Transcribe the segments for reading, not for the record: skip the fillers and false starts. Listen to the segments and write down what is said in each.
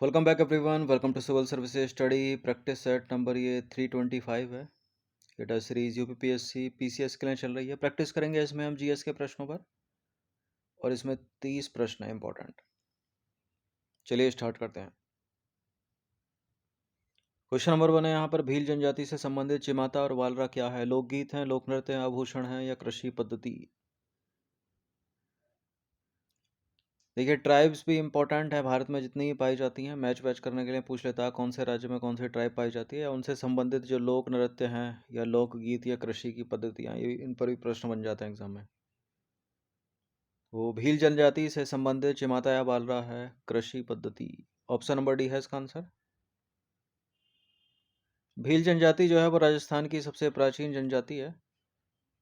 Welcome back everyone. Welcome to civil services study practice set number ये 325 है। ये series UPPSC PCS के लिए चल रही है। प्रैक्टिस करेंगे इसमें हम जीएस के प्रश्नों पर और इसमें 30 प्रश्न है इंपॉर्टेंट। चलिए स्टार्ट करते हैं। क्वेश्चन नंबर 1 है यहाँ पर, भील जनजाति से संबंधित चिमाता और वालरा क्या है? लोकगीत है, लोक नृत्य है, आभूषण है या कृषि पद्धति? देखिए ट्राइब्स भी इंपॉर्टेंट है, भारत में जितनी भी पाई जाती हैं मैच वैच करने के लिए पूछ लेता है कौन से राज्य में कौन सी ट्राइब पाई जाती है, या उनसे संबंधित जो लोक नृत्य हैं या लोकगीत या कृषि की पद्धतियाँ, ये इन पर भी प्रश्न बन जाते हैं एग्जाम में। वो भील जनजाति से संबंधित चिमाता या बालरा है कृषि पद्धति। ऑप्शन नंबर डी है इसका आंसर। भील जनजाति जो है वो राजस्थान की सबसे प्राचीन जनजाति है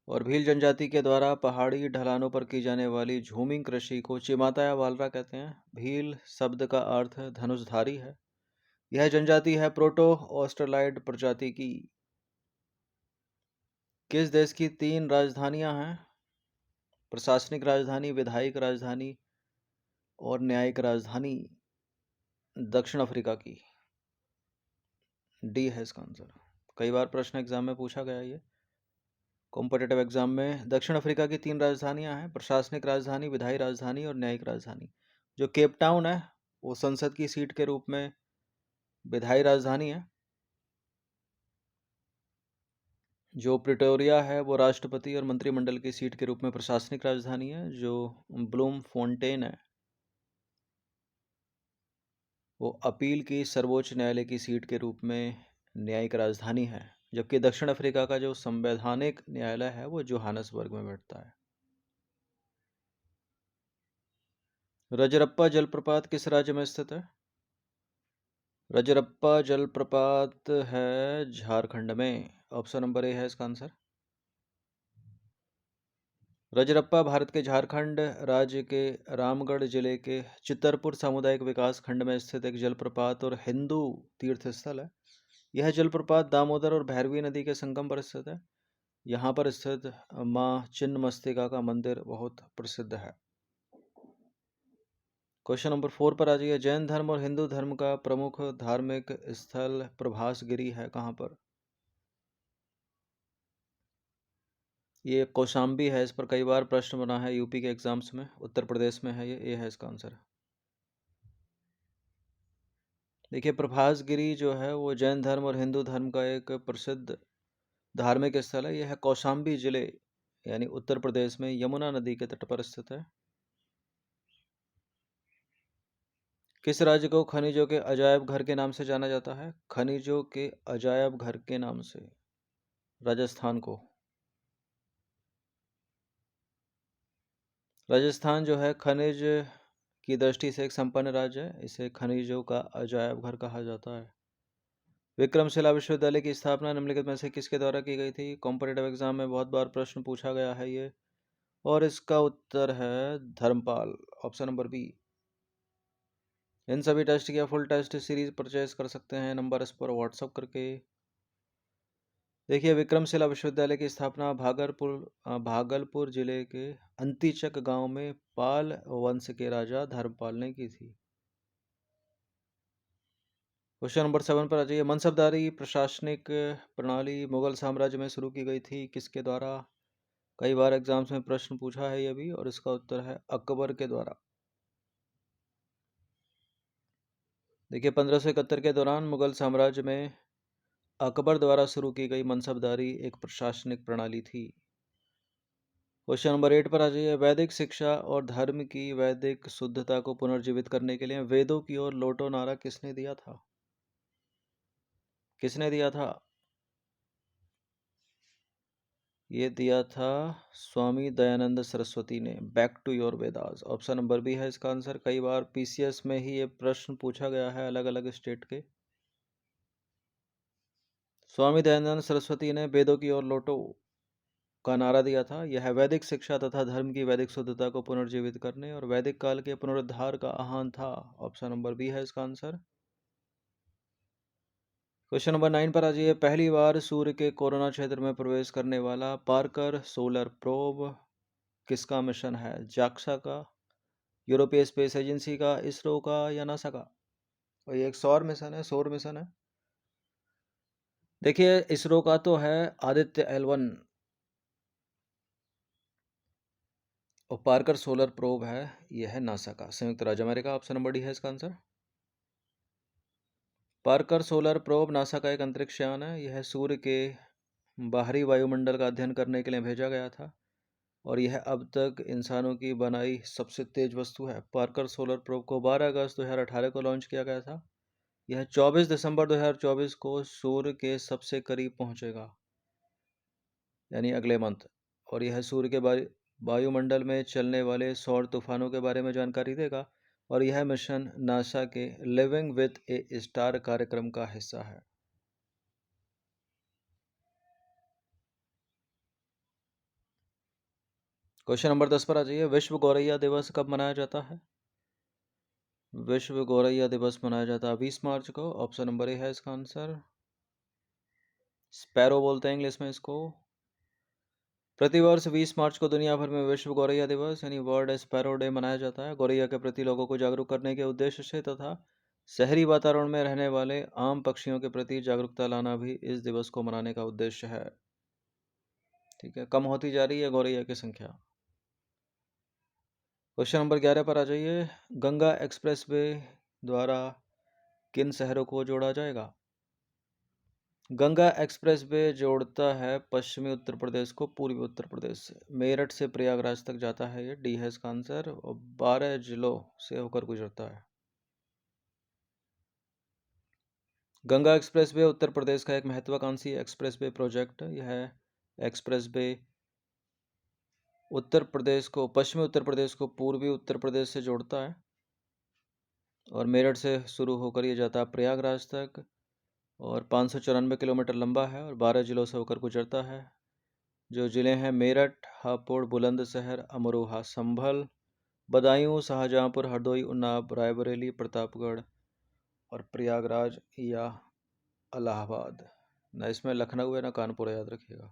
और भील जनजाति के द्वारा पहाड़ी ढलानों पर की जाने वाली झूमिंग कृषि को चिमाता या बालरा कहते हैं। भील शब्द का अर्थ धनुषधारी है। यह जनजाति है प्रोटो ऑस्ट्रेलाइड प्रजाति की। किस देश की 3 राजधानियां हैं? प्रशासनिक राजधानी, विधायिक राजधानी और न्यायिक राजधानी? दक्षिण अफ्रीका की। डी है इसका आंसर। कई बार प्रश्न एग्जाम में पूछा गया ये कॉम्पिटेटिव एग्जाम में। दक्षिण अफ्रीका की 3 राजधानियां हैं, प्रशासनिक राजधानी, विधायी राजधानी और न्यायिक राजधानी। जो केप टाउन है वो संसद की सीट के रूप में विधायी राजधानी है। जो प्रिटोरिया है वो राष्ट्रपति और मंत्रिमंडल की सीट के रूप में प्रशासनिक राजधानी है। जो ब्लूम फोंटेन है वो अपील की सर्वोच्च न्यायालय की सीट के रूप में न्यायिक राजधानी है। जबकि दक्षिण अफ्रीका का जो संवैधानिक न्यायालय है वो जोहानसबर्ग में बैठता है। रजरप्पा जलप्रपात किस राज्य में स्थित है? रजरप्पा जलप्रपात है झारखंड में। ऑप्शन नंबर ए है इसका आंसर। रजरप्पा भारत के झारखंड राज्य के रामगढ़ जिले के चितरपुर सामुदायिक विकास खंड में स्थित एक जलप्रपात और हिंदू तीर्थ स्थल है। यह जलप्रपात दामोदर और भैरवी नदी के संगम पर स्थित है। यहाँ पर स्थित माँ छिन्नमस्तिका का मंदिर बहुत प्रसिद्ध है। क्वेश्चन नंबर 4 पर आ जाइए। जैन धर्म और हिंदू धर्म का प्रमुख धार्मिक स्थल प्रभासगिरी है कहाँ पर? ये कौशाम्बी है। इस पर कई बार प्रश्न बना है यूपी के एग्जाम्स में। उत्तर प्रदेश में है ये है इसका आंसर। देखिए प्रभासगिरी जो है वो जैन धर्म और हिंदू धर्म का एक प्रसिद्ध धार्मिक स्थल है। यह कौशाम्बी जिले यानी उत्तर प्रदेश में यमुना नदी के तट पर स्थित है। किस राज्य को खनिजों के अजायब घर के नाम से जाना जाता है? खनिजों के अजायब घर के नाम से राजस्थान को। राजस्थान जो है खनिज की दृष्टि से एक संपन्न राज्य है। इसे खनिजों का अजायब घर कहा जाता है। विक्रमशिला विश्वविद्यालय की स्थापना निम्नलिखित में से किसके द्वारा की गई थी? कॉम्पिटेटिव एग्जाम में बहुत बार प्रश्न पूछा गया है ये, और इसका उत्तर है धर्मपाल। Option number B. इन सभी टेस्ट की फुल टेस्ट सीरीज परचेज कर सकते हैं नंबर इस पर व्हाट्सअप करके। देखिए विक्रमशिला विश्वविद्यालय की स्थापना भागलपुर जिले के अंतिचक गांव में पाल वंश के राजा धर्मपाल ने की थी। क्वेश्चन नंबर 7 पर आ जाइए। मनसबदारी प्रशासनिक प्रणाली मुगल साम्राज्य में शुरू की गई थी किसके द्वारा? कई बार एग्जाम्स में प्रश्न पूछा है ये भी, और इसका उत्तर है अकबर के द्वारा। देखिए 1571 के दौरान मुगल साम्राज्य में अकबर द्वारा शुरू की गई मनसबदारी एक प्रशासनिक प्रणाली थी। क्वेश्चन नंबर 8 पर आ जाइए। वैदिक शिक्षा और धर्म की वैदिक शुद्धता को पुनर्जीवित करने के लिए वेदों की ओर लौटो नारा किसने दिया था? किसने दिया था? ये दिया था स्वामी दयानंद सरस्वती ने। Back to your Vedas. Option number B है इसका आंसर। कई बार पीसीएस में ही ये प्रश्न पूछा गया है अलग अलग स्टेट के। स्वामी दयानंद सरस्वती ने वेदों की ओर लौटो का नारा दिया था। यह वैदिक शिक्षा तथा धर्म की वैदिक शुद्धता को पुनर्जीवित करने और वैदिक काल के पुनरुद्धार का आह्वान था। ऑप्शन नंबर बी है इसका आंसर। क्वेश्चन नंबर 9 पर आ जाइए। पहली बार सूर्य के कोरोना क्षेत्र में प्रवेश करने वाला पार्कर सोलर प्रोब किसका मिशन है? जाक्सा का, यूरोपीय स्पेस एजेंसी का, इसरो का या नासा का? और ये एक सौर मिशन है। देखिए इसरो का तो है आदित्य L1 और पार्कर सोलर प्रोब है, यह है नासा का, संयुक्त राज्य अमेरिका। ऑप्शन नंबर डी है इसका answer. Parker solar probe NASA का एक अंतरिक्ष यान है। यह सूर्य के बाहरी वायुमंडल का अध्ययन करने के लिए भेजा गया था और यह अब तक इंसानों की बनाई सबसे तेज वस्तु है। पार्कर सोलर प्रोब को 12 अगस्त 2018 को लॉन्च किया गया था। यह 24 दिसंबर 2024 को सूर्य के सबसे करीब पहुंचेगा, यानी अगले मंथ। और यह सूर्य के वायुमंडल में चलने वाले सौर तूफानों के बारे में जानकारी देगा। और यह मिशन नासा के लिविंग विथ ए स्टार कार्यक्रम का हिस्सा है। क्वेश्चन नंबर 10 पर आ जाइए। विश्व गौरैया दिवस कब मनाया जाता है? विश्व गौरैया दिवस मनाया जाता है 20 मार्च को। ऑप्शन नंबर ए है इसका आंसर। स्पैरो बोलते हैं इंग्लिश में इसको। प्रतिवर्ष 20 मार्च को दुनिया भर में विश्व गौरैया दिवस यानी वर्ल्ड स्पैरो डे मनाया जाता है। गौरैया के प्रति लोगों को जागरूक करने के उद्देश्य से तथा शहरी वातावरण में रहने वाले आम पक्षियों के प्रति जागरूकता लाना भी इस दिवस को मनाने का उद्देश्य है। ठीक है, कम होती जा रही है गौरैया की संख्या। क्वेश्चन नंबर 11 पर आ जाइए। गंगा एक्सप्रेसवे द्वारा किन शहरों को जोड़ा जाएगा? गंगा एक्सप्रेसवे जोड़ता है पश्चिमी उत्तर प्रदेश को पूर्वी उत्तर प्रदेश से। मेरठ से प्रयागराज तक जाता है, ये डी है इसका आंसर। और 12 जिलों से होकर गुजरता है। गंगा एक्सप्रेसवे उत्तर प्रदेश का एक महत्वाकांक्षी एक्सप्रेसवे प्रोजेक्ट। यह एक्सप्रेसवे उत्तर प्रदेश को, पश्चिमी उत्तर प्रदेश को पूर्वी उत्तर प्रदेश से जोड़ता है और मेरठ से शुरू होकर ये जाता है प्रयागराज तक और 594 किलोमीटर लंबा है और 12 जिलों से होकर गुजरता है। जो ज़िले हैं मेरठ, हापुड़, बुलंदशहर, अमरोहा, संभल, बदायूं, शाहजहांपुर, हरदोई, उन्नाव, रायबरेली, प्रतापगढ़ और प्रयागराज या इलाहाबाद। ना इसमें लखनऊ है ना कानपुर है, याद रखिएगा।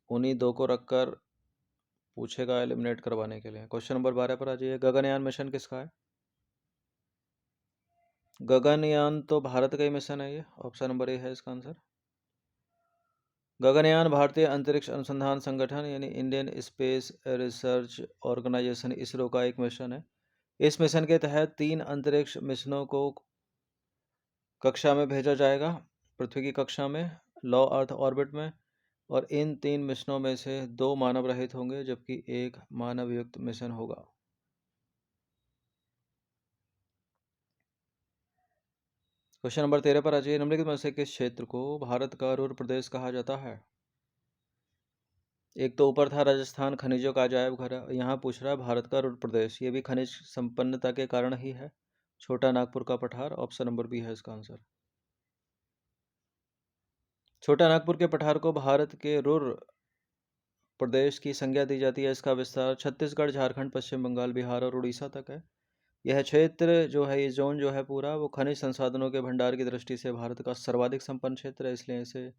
उन्हीं दो को रखकर पूछेगा एलिमिनेट करवाने के लिए। क्वेश्चन नंबर 12 पर आ जाइए। गगनयान मिशन किसका है? गगनयान तो भारत का ही मिशन है ये। ऑप्शन नंबर ए है इसका आंसर। गगनयान भारतीय अंतरिक्ष अनुसंधान संगठन यानी Indian space research organisation ISRO का एक मिशन है। इस मिशन के तहत 3 अंतरिक्ष मिशनों को कक्षा में भेजा जाएगा, पृथ्वी की कक्षा में, लो अर्थ ऑर्बिट में। और इन 3 मिशनों में से 2 मानव रहित होंगे जबकि एक मानव युक्त मिशन होगा। क्वेश्चन नंबर 13 पर आ जाइए। निम्नलिखित में से किस क्षेत्र को भारत का रुद्र प्रदेश कहा जाता है? एक तो ऊपर था राजस्थान खनिजों का अजायब घर है, यहाँ पूछ रहा है भारत का रुद्र प्रदेश। ये भी खनिज संपन्नता के कारण ही है। छोटा नागपुर का पठार। ऑप्शन नंबर बी है इसका आंसर। छोटा नागपुर के पठार को भारत के रुद्र प्रदेश की संज्ञा दी जाती है। इसका विस्तार छत्तीसगढ़, झारखंड, पश्चिम बंगाल, बिहार और उड़ीसा तक है। यह क्षेत्र जो है, ये जोन जो है पूरा, वो खनिज संसाधनों के भंडार की दृष्टि से भारत का सर्वाधिक संपन्न क्षेत्र है। इसलिए इसे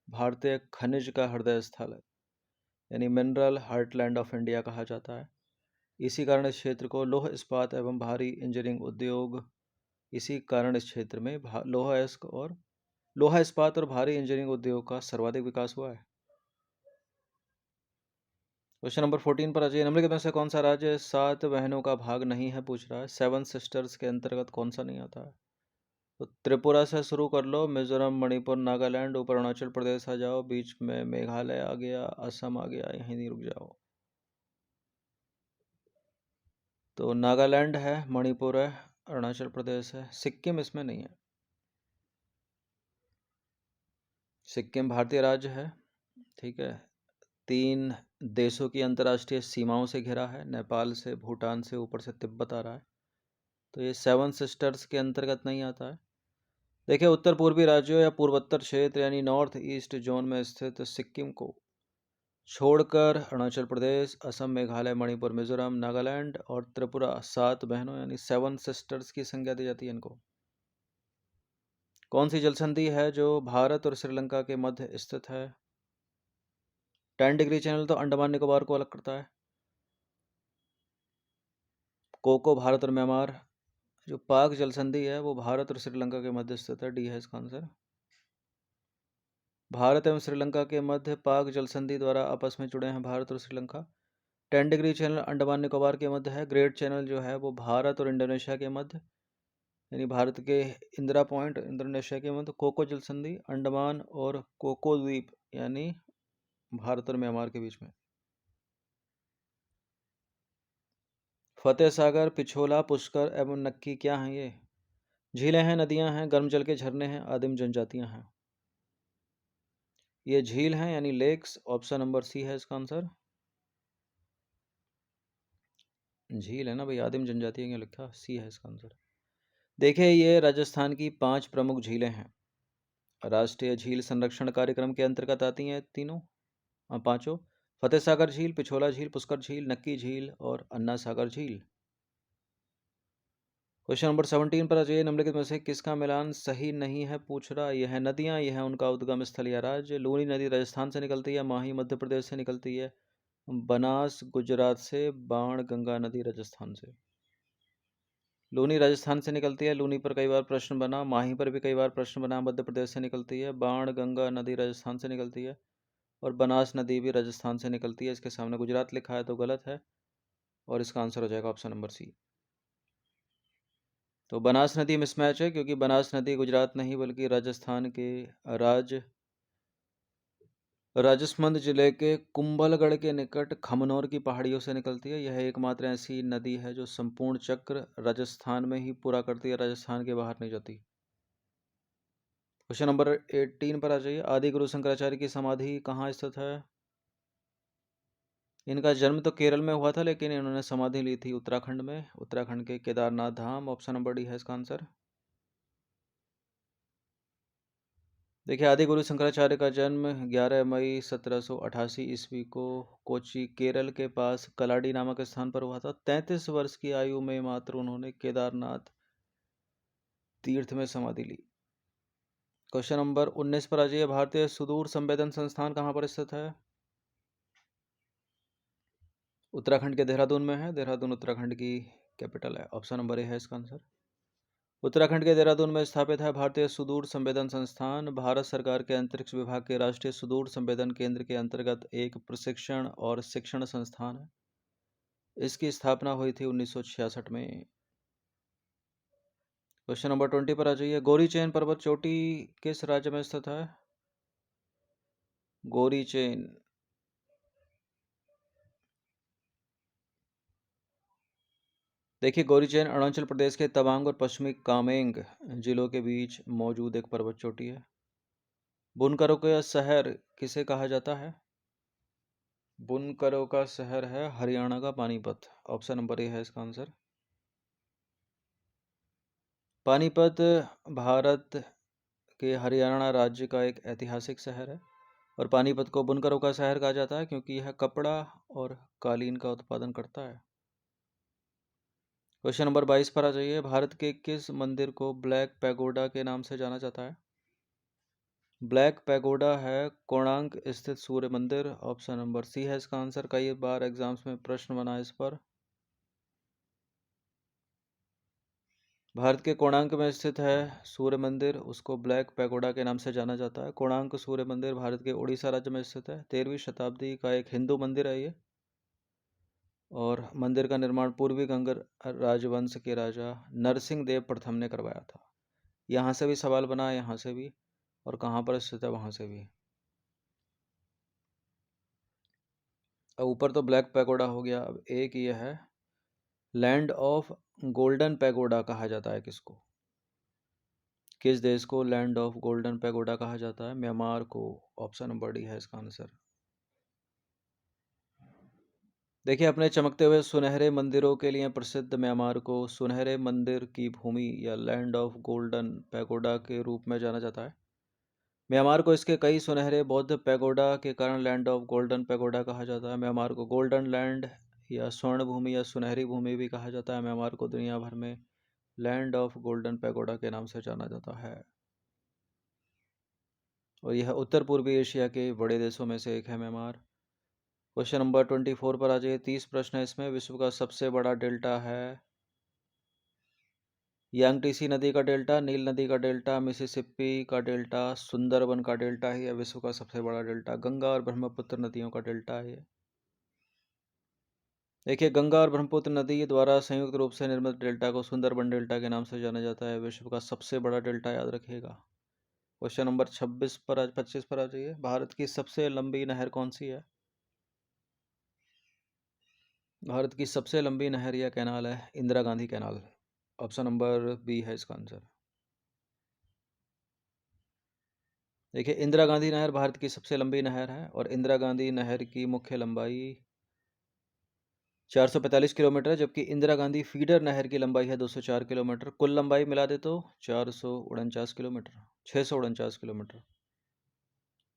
भारतीय खनिज का हृदय स्थल है यानी मिनरल हार्टलैंड ऑफ इंडिया कहा जाता है। इसी कारण इस क्षेत्र को लौह इस्पात एवं भारी इंजीनियरिंग उद्योग, इसी कारण इस क्षेत्र में लोहा इस्पात और भारी इंजीनियरिंग उद्योग का सर्वाधिक विकास हुआ है। क्वेश्चन नंबर 14 पर आ जाइए। निम्नलिखित में से कौन सा राज्य 7 बहनों का भाग नहीं है, पूछ रहा है। 7 सिस्टर्स के अंतर्गत कौन सा नहीं आता है? तो त्रिपुरा से शुरू कर लो, मिजोरम, मणिपुर, नागालैंड, ऊपर अरुणाचल प्रदेश आ जाओ, बीच में मेघालय आ गया, असम आ गया, यहीं नहीं रुक जाओ। तो नागालैंड है, मणिपुर है, अरुणाचल प्रदेश है, सिक्किम इसमें नहीं है। सिक्किम भारतीय राज्य है। ठीक है, 3 देशों की अंतर्राष्ट्रीय सीमाओं से घिरा है, नेपाल से, भूटान से, ऊपर से तिब्बत आ रहा है। तो ये 7 सिस्टर्स के अंतर्गत नहीं आता है। देखिए उत्तर पूर्वी राज्यों या पूर्वोत्तर क्षेत्र यानी नॉर्थ ईस्ट जोन में स्थित सिक्किम को छोड़कर अरुणाचल प्रदेश, असम, मेघालय, मणिपुर, मिजोरम, नागालैंड और त्रिपुरा 7 बहनों यानी 7 सिस्टर्स की संज्ञा दी जाती है इनको। कौन सी जलसंधि है जो भारत और श्रीलंका के मध्य स्थित है? 10 डिग्री चैनल तो अंडमान निकोबार को अलग करता है। कोको भारत और म्यांमार जो पाक जल संधि है वो भारत और श्रीलंका के मध्य स्थित है। डी है इसका आंसर। भारत एवं श्रीलंका के मध्य पाक जल संधि द्वारा आपस में जुड़े हैं भारत और श्रीलंका। 10 डिग्री चैनल अंडमान निकोबार के मध्य है। ग्रेट चैनल जो है वो भारत और इंडोनेशिया के मध्य, यानी भारत के इंदिरा पॉइंट, इंडोनेशिया के मध्य। कोको जल संधि अंडमान और कोको द्वीप यानी भारत और म्यांमार के बीच में। फतेह सागर, पिछोला, पुष्कर एवं नक्की क्या हैं ये? झीलें हैं, नदियां हैं, गर्म जल के झरने हैं, आदिम जनजातियां हैं। ये झील हैं यानी लेक्स। ऑप्शन नंबर सी है इसका आंसर। झील है ना भाई, आदिम जनजातियां क्या लिखा? सी है इसका आंसर। देखिए ये राजस्थान की 5 प्रमुख झीलें हैं। राष्ट्रीय झील संरक्षण कार्यक्रम के अंतर्गत आती हैं तीनों, पांचों। फतेह सागर झील, पिछोला झील, पुष्कर झील, नक्की झील और अन्ना सागर झील। क्वेश्चन नंबर 17 पर आ जाइए। निम्नलिखित में से किसका मिलान सही नहीं है? पूछ रहा। यह है नदियां, यह है उनका उद्गम स्थल या राज्य। लूनी नदी राजस्थान से निकलती है, माही मध्य प्रदेश से निकलती है, बनास गुजरात से, बाण गंगा नदी राजस्थान से। लूनी राजस्थान से निकलती है, लूनी पर कई बार प्रश्न बना, माही पर भी कई बार प्रश्न बना, मध्य प्रदेश से निकलती है। बाण गंगा नदी राजस्थान से निकलती है और बनास नदी भी राजस्थान से निकलती है। इसके सामने गुजरात लिखा है तो गलत है और इसका आंसर हो जाएगा ऑप्शन नंबर सी। तो बनास नदी मिसमैच है क्योंकि बनास नदी गुजरात नहीं बल्कि राजस्थान के राजसमंद जिले के कुंभलगढ़ के निकट खमनौर की पहाड़ियों से निकलती है। यह एकमात्र ऐसी नदी है जो संपूर्ण चक्र राजस्थान में ही पूरा करती है, राजस्थान के बाहर नहीं जाती। क्वेश्चन नंबर 18 पर आ जाइए। आदि गुरु शंकराचार्य की समाधि कहाँ स्थित है? इनका जन्म तो केरल में हुआ था लेकिन इन्होंने समाधि ली थी उत्तराखंड में, उत्तराखंड के केदारनाथ धाम। ऑप्शन नंबर डी है इसका आंसर। देखिए आदि गुरु शंकराचार्य का जन्म 11 मई 1788 ईस्वी को कोच्चि केरल के पास कलाडी नामक स्थान पर हुआ था। 33 वर्ष की आयु में मात्र उन्होंने केदारनाथ तीर्थ में समाधि ली। क्वेश्चन नंबर 19 पर आ जाइए। भारतीय सुदूर संवेदन संस्थान कहाँ पर स्थित है? उत्तराखंड के देहरादून में है। देहरादून उत्तराखंड की कैपिटल है। ऑप्शन नंबर ए है इसका आंसर। उत्तराखंड के देहरादून में स्थापित है भारतीय सुदूर संवेदन संस्थान। भारत सरकार के अंतरिक्ष विभाग के राष्ट्रीय सुदूर संवेदन केंद्र के अंतर्गत एक प्रशिक्षण और शिक्षण संस्थान है। इसकी स्थापना हुई थी 1966 में। क्वेश्चन नंबर 20 पर आ जाइए। गोरी चैन पर्वत चोटी किस राज्य में स्थित है? गोरी चैन देखिए गोरी चैन अरुणाचल प्रदेश के तवांग और पश्चिमी कामेंग जिलों के बीच मौजूद एक पर्वत चोटी है। बुनकरों का शहर किसे कहा जाता है? बुनकरों का शहर है हरियाणा का पानीपत। ऑप्शन नंबर ए है इसका आंसर। पानीपत भारत के हरियाणा राज्य का एक ऐतिहासिक शहर है और पानीपत को बुनकरों का शहर कहा जाता है क्योंकि यह कपड़ा और कालीन का उत्पादन करता है। क्वेश्चन नंबर 22 पर आ जाइए। भारत के किस मंदिर को ब्लैक पैगोडा के नाम से जाना जाता है? ब्लैक पैगोडा है कोणार्क स्थित सूर्य मंदिर। ऑप्शन नंबर सी है इसका आंसर। कई बार एग्जाम्स में प्रश्न बना इस पर। भारत के कोणार्क में स्थित है सूर्य मंदिर, उसको ब्लैक पैगोडा के नाम से जाना जाता है। कोणार्क सूर्य मंदिर भारत के उड़ीसा राज्य में स्थित है। 13वीं शताब्दी का एक हिंदू मंदिर है ये और मंदिर का निर्माण पूर्वी गंग राजवंश के राजा नरसिंह देव प्रथम ने करवाया था। यहाँ से भी सवाल बना है, यहाँ से भी, और कहाँ पर स्थित है वहाँ से भी। अब ऊपर तो ब्लैक पैगोडा हो गया, अब एक ये है लैंड ऑफ गोल्डन पैगोडा कहा जाता है किसको? किस देश को लैंड ऑफ गोल्डन पैगोडा कहा जाता है? म्यांमार को। ऑप्शन नंबर डी है इसका आंसर। देखिए अपने चमकते हुए सुनहरे मंदिरों के लिए प्रसिद्ध म्यांमार को सुनहरे मंदिर की भूमि या लैंड ऑफ गोल्डन पैगोडा के रूप में जाना जाता है। म्यांमार को इसके कई सुनहरे बौद्ध पैगोडा के कारण लैंड ऑफ गोल्डन पैगोडा कहा जाता है। म्यांमार को गोल्डन लैंड या स्वर्ण भूमि या सुनहरी भूमि भी कहा जाता है। म्यांमार को दुनिया भर में लैंड ऑफ गोल्डन पैगोडा के नाम से जाना जाता है और यह उत्तर पूर्वी एशिया के बड़े देशों में से एक है म्यांमार। क्वेश्चन नंबर 24 पर आ जाइए। 30 प्रश्न है इसमें। विश्व का सबसे बड़ा डेल्टा है यांगटीसी नदी का डेल्टा, नील नदी का डेल्टा, मिसिसिपी का डेल्टा, सुंदरबन का डेल्टा है, यह विश्व का सबसे बड़ा डेल्टा। गंगा और ब्रह्मपुत्र नदियों का डेल्टा है। देखिए, गंगा और ब्रह्मपुत्र नदी द्वारा संयुक्त रूप से निर्मित डेल्टा को सुंदरबन डेल्टा के नाम से जाना जाता है। विश्व का सबसे बड़ा डेल्टा, याद रखिएगा। क्वेश्चन नंबर 26 पर, आज 25 पर आ जाइए। भारत की सबसे लंबी नहर कौन सी है? भारत की सबसे लंबी नहर या कैनाल है Indira Gandhi canal. Option number B है इसका आंसर। देखिए, इंदिरा गांधी नहर भारत की सबसे लंबी नहर है और इंदिरा गांधी नहर की मुख्य लंबाई 445 किलोमीटर है, जबकि इंदिरा गांधी फीडर नहर की लंबाई है 204 किलोमीटर। कुल लंबाई मिला दे तो 449 किलोमीटर, 649 किलोमीटर।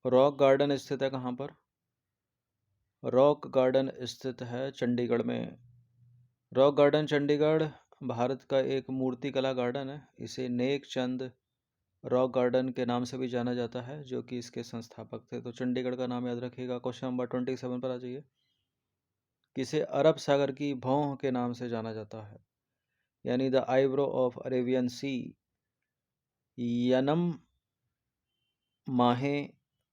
रॉक गार्डन स्थित है कहाँ पर? रॉक गार्डन स्थित है चंडीगढ़ में। रॉक गार्डन चंडीगढ़ भारत का एक मूर्तिकला गार्डन है। इसे नेक चंद रॉक गार्डन के नाम से भी जाना जाता है, जो कि इसके संस्थापक थे। तो चंडीगढ़ का नाम याद रखिएगा। क्वेश्चन नंबर 27 पर आ जाइए। किसे अरब सागर की भौं के नाम से जाना जाता है? यानी द आईब्रो ऑफ अरेबियन सी। यनम, माहे,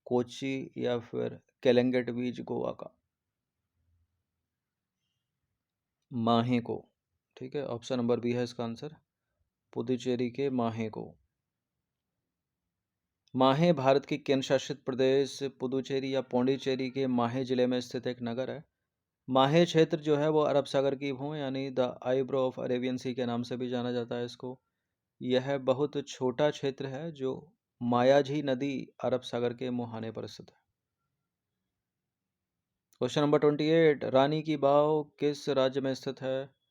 कोची या फिर केलेंगेट बीच गोवा का? माहे को। ठीक है, ऑप्शन नंबर बी है इसका आंसर, पुदुचेरी के माहे को। माहे भारत के केंद्र शासित प्रदेश पुदुचेरी या पौंडीचेरी के माहे जिले में स्थित एक नगर है। माहे क्षेत्र जो है वो अरब सागर की भूमि यानी द आईब्रो ऑफ अरेबियन सी के नाम से भी जाना जाता है इसको। यह बहुत छोटा क्षेत्र है जो मायाझी नदी अरब सागर के मुहाने पर स्थित है। क्वेश्चन नंबर 28, रानी की बाव किस राज्य में स्थित है?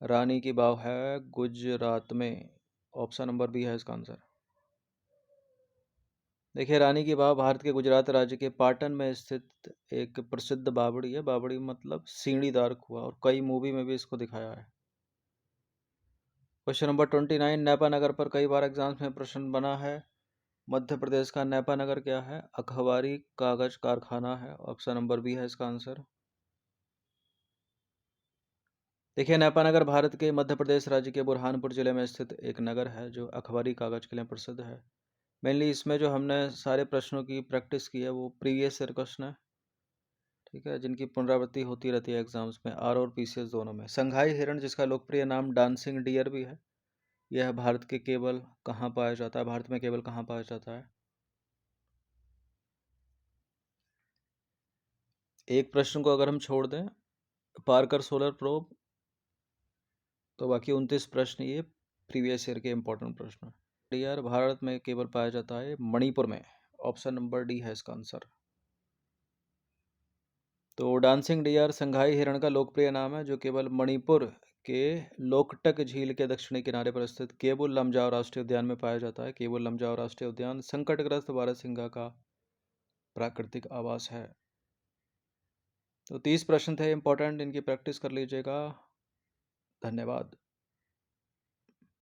रानी की बाव है गुजरात में। ऑप्शन नंबर बी है इसका आंसर। देखिए, रानी की बाव भारत के गुजरात राज्य के पाटन में स्थित एक प्रसिद्ध बावड़ी है। बावड़ी मतलब सीढ़ीदार कुआं, और कई मूवी में भी इसको दिखाया है। क्वेश्चन नंबर 29, नैपा नगर पर कई बार एग्जाम्स में प्रश्न बना है। मध्य प्रदेश का नैपा नगर क्या है? अखबारी कागज कारखाना है। ऑप्शन नंबर बी है इसका आंसर। देखिए, नैपा नगर भारत के मध्य प्रदेश राज्य के बुरहानपुर जिले में स्थित एक नगर है जो अखबारी कागज के लिए प्रसिद्ध है। मेनली इसमें जो हमने सारे प्रश्नों की प्रैक्टिस की है वो प्रीवियस ईयर क्वेश्चन है, ठीक है, जिनकी पुनरावृत्ति होती रहती है एग्जाम्स में, आर और पीसीएस दोनों में। संघाई हिरण, जिसका लोकप्रिय नाम डांसिंग डियर भी है, यह भारत के केवल कहाँ पाया जाता है? भारत में केवल कहाँ पाया जाता है? एक प्रश्न को अगर हम छोड़ दें, पार्कर सोलर प्रोब, तो बाकी 29 प्रश्न ये प्रीवियस ईयर के इंपॉर्टेंट प्रश्न हैं। डियर भारत में केवल पाया जाता है मणिपुर में। ऑप्शन नंबर डी है इसका आंसर। तो डांसिंग डियर संघाई हिरण का लोकप्रिय नाम है जो केवल मणिपुर के लोकटक झील के दक्षिणी किनारे पर स्थित केबुल लमजाओ राष्ट्रीय उद्यान में पाया जाता है। केबुल लमजाओ राष्ट्रीय उद्यान संकटग्रस्त बारहसिंगा का प्राकृतिक आवास है। तो 30 प्रश्न थे इंपॉर्टेंट, इनकी प्रैक्टिस कर लीजिएगा। धन्यवाद।